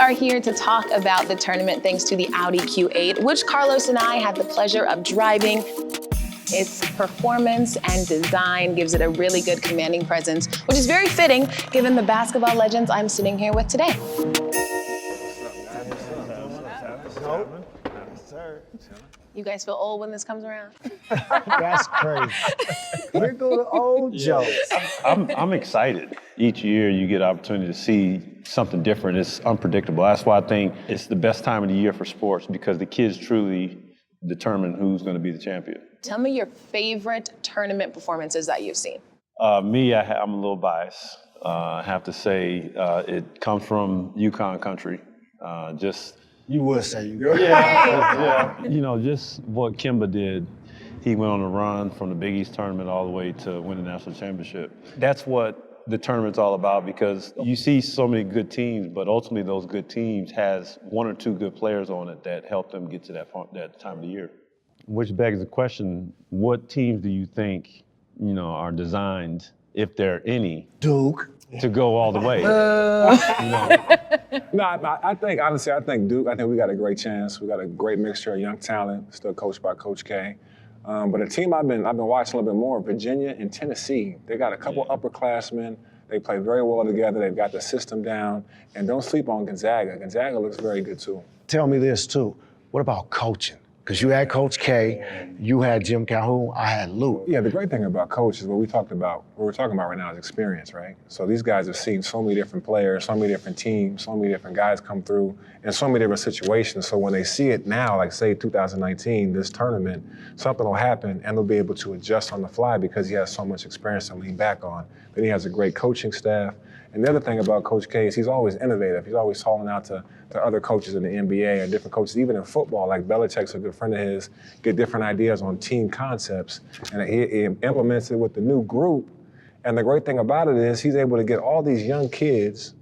are here to talk about the tournament thanks to the Audi Q8, which Carlos and I had the pleasure of driving. Its performance and design gives it a really good commanding presence, which is very fitting given the basketball legends I'm sitting here with today. You guys feel old when this comes around? That's crazy. Here go the old jokes. I'm excited. Each year you get an opportunity to see something different. It's unpredictable. That's why I think it's the best time of the year for sports, because the kids truly determine who's going to be the champion. Tell me your favorite tournament performances that you've seen. I'm a little biased. I have to say it comes from Yukon country. You would say you go. Yeah. You know, just what Kimba did. He went on a run from the Big East tournament all the way to win the national championship. That's what the tournament's all about, because you see so many good teams, but ultimately those good teams has one or two good players on it that help them get to that time of the year. Which begs the question, what teams do you think, are designed, if there are any, Duke, to go all the way? No, I think Duke, I think we got a great chance. We got a great mixture of young talent, still coached by Coach K. But a team I've been watching a little bit more, Virginia and Tennessee. They got a couple upperclassmen. They play very well together. They've got the system down. And don't sleep on Gonzaga. Gonzaga looks very good too. tell me this too. What about coaching? Because you had Coach K, you had Jim Calhoun, I had Luke. Yeah, the great thing about coach is what we're talking about right now is experience, right? So these guys have seen so many different players, so many different teams, so many different guys come through in so many different situations. So when they see it now, like say 2019, this tournament, something will happen and they'll be able to adjust on the fly because he has so much experience to lean back on. Then he has a great coaching staff. And the other thing about Coach K is he's always innovative. He's always calling out to other coaches in the NBA and different coaches, even in football, like Belichick's a good friend of his, get different ideas on team concepts. And he implements it with the new group. And the great thing about it is he's able to get all these young kids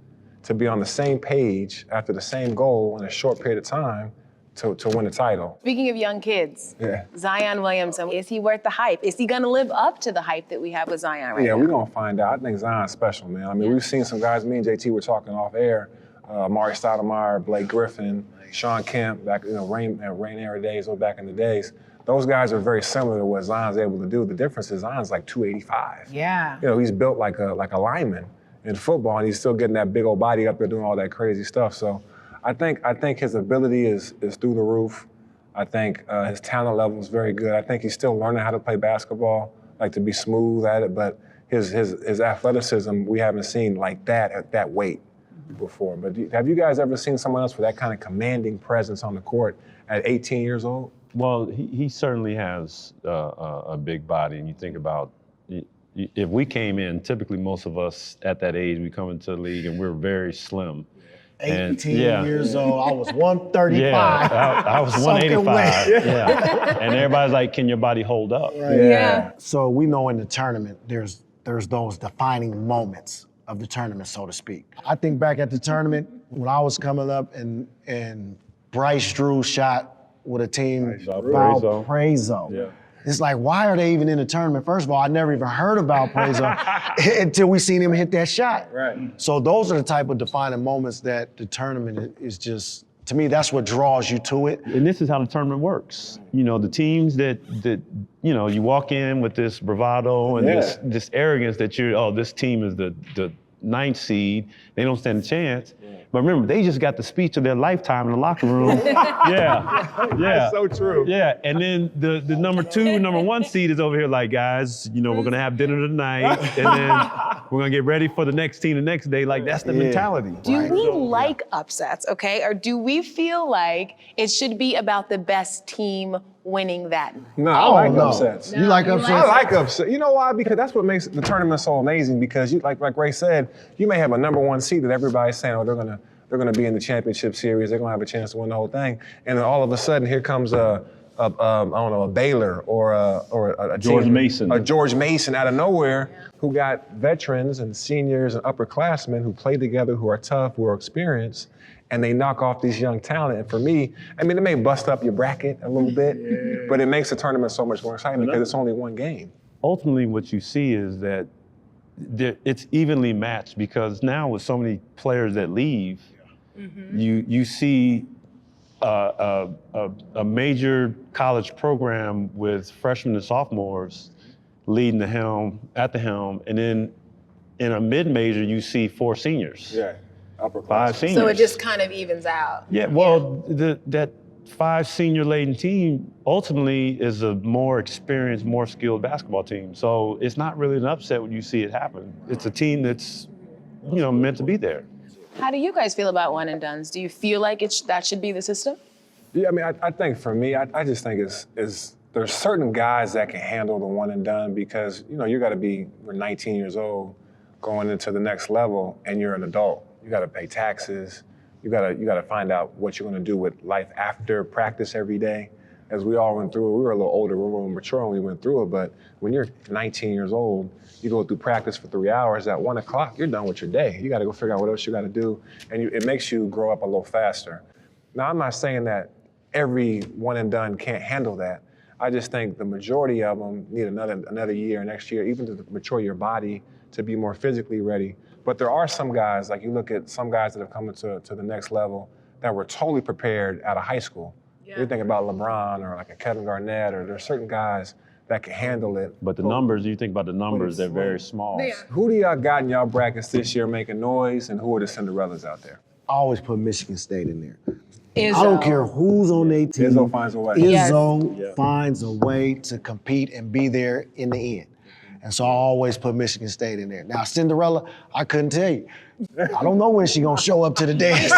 to be on the same page after the same goal in a short period of time to win the title. Speaking of young kids, Zion Williamson, is he worth the hype? Is he gonna live up to the hype that we have with Zion right now? Yeah, we're gonna find out. I think Zion's special, man. I mean, we've seen some guys, me and JT were talking off air, Amari Stoudemire, Blake Griffin, Sean Kemp, back, Rain Era days, or back in the days. Those guys are very similar to what Zion's able to do. The difference is Zion's like 285. Yeah. He's built like a lineman in football, and he's still getting that big old body up there doing all that crazy stuff. So I think his ability is through the roof. I think his talent level is very good. I think he's still learning how to play basketball, like to be smooth at it, but his athleticism, we haven't seen like that at that weight before. But have you guys ever seen someone else with that kind of commanding presence on the court at 18 years old? Well, he certainly has a big body, and you think about, if we came in, typically most of us at that age, we come into the league and we're very slim. 18 years old, I was 135. Yeah, I was 185. Yeah. And everybody's like, can your body hold up? Right. Yeah. So we know in the tournament, there's those defining moments of the tournament, so to speak. I think back at the tournament when I was coming up and Bryce Drew shot with a team Valparaiso. Yeah. It's like, why are they even in the tournament? First of all, I never even heard about Prezo until we seen him hit that shot. Right. So those are the type of defining moments that the tournament is just, to me, that's what draws you to it. And this is how the tournament works. The teams that you walk in with this bravado and this arrogance that this team is the 9th seed, they don't stand a chance. But remember, they just got the speech of their lifetime in the locker room. Yeah. That's so true. Yeah, and then the number 1 seed is over here like, guys, we're gonna have dinner tonight, and then we're gonna get ready for the next team the next day. Like, that's the mentality. Do we like upsets, okay? Or do we feel like it should be about the best team winning that? No, I like upsets. You like upsets? I like upsets. You know why? Because that's what makes the tournament so amazing. Because like Ray said, you may have a number 1 seed that everybody's saying, they're gonna be in the championship series. They're gonna have a chance to win the whole thing. And then all of a sudden, here comes a Baylor or a George Mason. A George Mason out of nowhere who got veterans and seniors and upperclassmen who play together, who are tough, who are experienced, and they knock off these young talent. And for me, it may bust up your bracket a little bit, but it makes the tournament so much more exciting because it's only one game. Ultimately, what you see is that it's evenly matched, because now with so many players that leave, You see a major college program with freshmen and sophomores leading at the helm, and then in a mid-major you see 4 seniors. Yeah, upper 5 class. seniors. So it just kind of evens out. Yeah, well, that 5 senior-laden team ultimately is a more experienced, more skilled basketball team. So it's not really an upset when you see it happen. It's a team that's, meant to be there. How do you guys feel about one and dones? Do you feel like that should be the system? Yeah, I mean, I think for me, I just think there's certain guys that can handle the one and done because, you got to be 19 years old going into the next level and you're an adult. You got to pay taxes. You got to find out what you're going to do with life after practice every day. As we all went through it, we were a little older, we were a little mature when we went through it, but when you're 19 years old, you go through practice for 3 hours, at 1 o'clock, you're done with your day. You got to go figure out what else you got to do, and it makes you grow up a little faster. Now, I'm not saying that every one and done can't handle that. I just think the majority of them need another year, next year, even to mature your body to be more physically ready. But there are some guys, like you look at some guys that have come to the next level that were totally prepared out of high school. Yeah. You think about LeBron or like a Kevin Garnett, or there's certain guys that can handle it. But the numbers, you think about the numbers, they're very small. Yeah. Who do y'all got in y'all brackets this year making noise, and who are the Cinderellas out there? I always put Michigan State in there. Izzo. I don't care who's on their team. Izzo finds a way. Izzo finds a way to compete and be there in the end. And so I always put Michigan State in there. Now, Cinderella, I couldn't tell you. I don't know when she's gonna show up to the dance.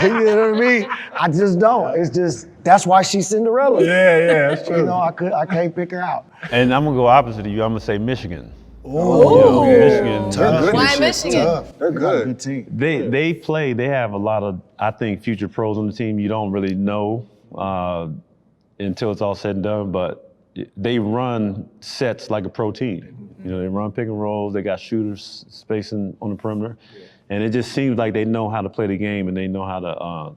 You know what I mean? I just don't. It's just, that's why she's Cinderella. Yeah, that's true. I can't pick her out. And I'm gonna go opposite of you. I'm gonna say Michigan. Oh, Michigan. tough. Why Michigan? Tough. They're good. Good team. They have a lot of, I think, future pros on the team. You don't really know until it's all said and done, but they run sets like a pro team. They run pick and rolls. They got shooters spacing on the perimeter. And it just seems like they know how to play the game and they know how to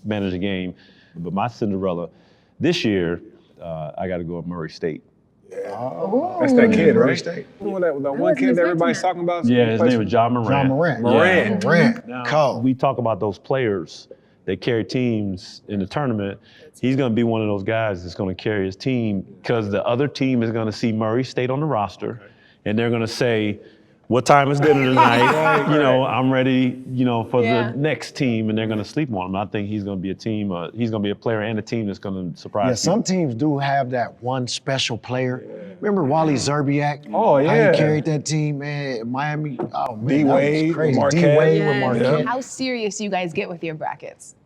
manage the game. But my Cinderella this year, I got to go with Murray State. That's that kid, right? State. That one kid that everybody's talking about? Yeah, his name is Ja Morant. Ja Morant. Morant. Yeah. Morant. Now, Cold. we talk about those players that carry teams in the tournament. He's going to be one of those guys that's going to carry his team because the other team is going to see Murray State on the roster, and they're going to say, what time is dinner tonight? I'm ready, for the next team, and they're going to sleep on him. I think he's going to be a team. He's going to be a player and a team that's going to surprise. Yeah, some teams do have that one special player. Remember Wally Zerbiak? Oh, yeah. How he carried that team, man. Miami. Oh man, D-Wade, that was crazy. Marquette. D-Wade with Marquette. How serious you guys get with your brackets?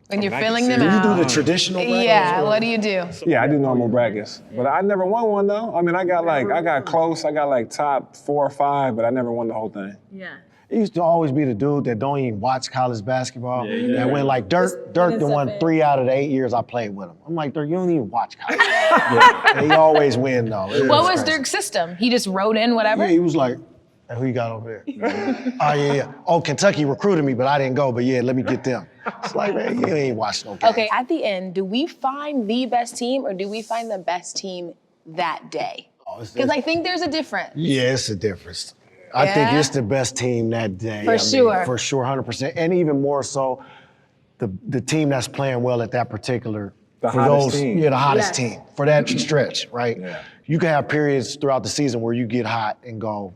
When you're filling them Do you out? do the traditional brackets? Yeah, what do you do? Yeah, I do normal brackets, but I never won one though. I mean, I got close. I got like top 4 or 5, but I never won the whole thing. Yeah. It used to always be the dude that don't even watch college basketball. And when like Dirk done won 3 out of the 8 years I played with him. I'm like, Dirk, you don't even watch college. And he always win though. What was Dirk's system? He just wrote in whatever? Yeah, he was like, hey, who you got over there? Oh, yeah. Oh, Kentucky recruited me, but I didn't go. But yeah, let me get them. It's like, man, you ain't watched no games. Okay, at the end, do we find the best team or do we find the best team that day? Because I think there's a difference. Yeah, it's a difference. I think it's the best team that day. For sure. For sure, 100%. And even more so, the team that's playing well at that particular hottest team. Yeah, the hottest team for that stretch, right? Yeah. You can have periods throughout the season where you get hot and go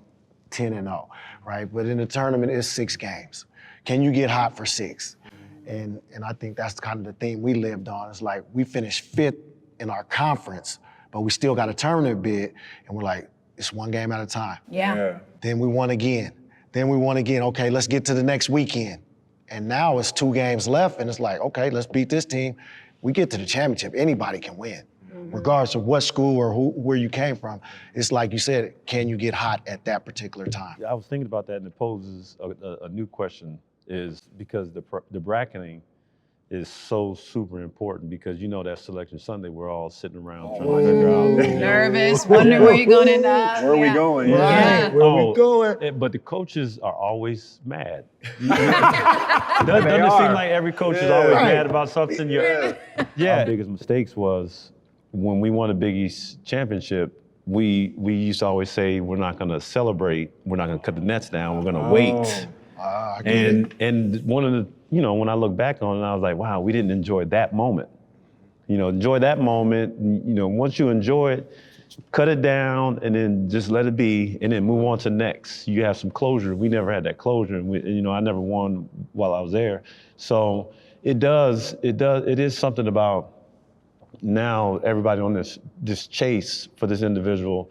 10-0, right? But in the tournament, it's 6 games. Can you get hot for 6? And I think that's kind of the theme we lived on. It's like we finished 5th in our conference, but we still got a tournament bid, and we're like, it's 1 game at a time. Yeah. Then we won again. Then we won again. Okay, let's get to the next weekend. And now it's 2 games left, and it's like, okay, let's beat this team. We get to the championship, anybody can win. Regardless of what school or where you came from. It's like you said, can you get hot at that particular time? I was thinking about that, and it poses a new question, is because the bracketing is so super important because that Selection Sunday, we're all sitting around trying to figure out. Nervous, wondering where you're going to end up. Where are we going? Yeah. Where we going? But the coaches are always mad. Doesn't it seem like every coach is always mad about something? Yeah. Our biggest mistakes was when we won a Big East championship, we used to always say, we're not going to celebrate, we're not going to cut the nets down, we're going to wait. And one of the you know, when I look back on it, I was like, wow, we didn't enjoy that moment. You know, enjoy that moment. You know, once you enjoy it, cut it down and then just let it be and then move on to next. You have some closure. We never had that closure. And you know, I never won while I was there. So it is something about now everybody on this chase for this individual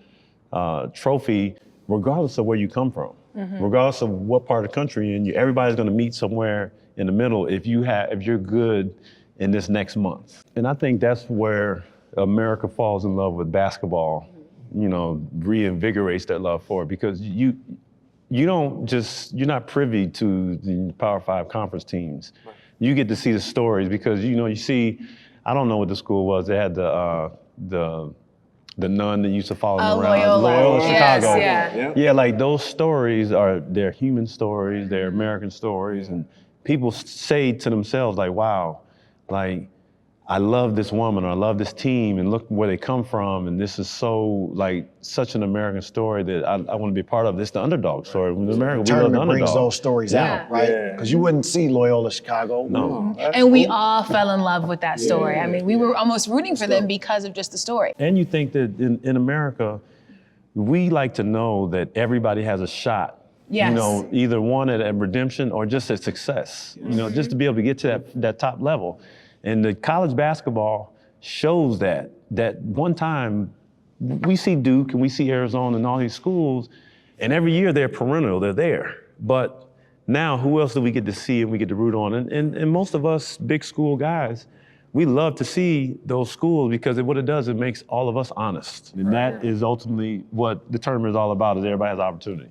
trophy, regardless of where you come from, regardless of what part of the country you're in, everybody's gonna meet somewhere in the middle if you're good in this next month. And I think that's where America falls in love with basketball, you know, reinvigorates that love for it, because you're not privy to the Power 5 conference teams. Right. You get to see the stories because, you know, you see, I don't know what the school was. They had the nun that used to follow them around. Loyola Chicago. Yes, yeah, like those stories they're human stories, they're American stories, and people say to themselves like, wow, like, I love this woman or I love this team and look where they come from, and this is so, like, such an American story that I want to be a part of. This the underdog story. In America, we love the underdog. Brings those stories out, right? Because you wouldn't see Loyola Chicago. No. And we all fell in love with that story. I mean, we were almost rooting for them because of just the story. And you think that in America, we like to know that everybody has a shot. Yes. You know, either one at redemption or just at success. You know, just to be able to get to that top level. And the college basketball shows that one time we see Duke and we see Arizona and all these schools, and every year they're perennial, they're there. But now who else do we get to see and we get to root on? And most of us big school guys, we love to see those schools because what it does, it makes all of us honest. And that is ultimately what the tournament is all about, is everybody has opportunity.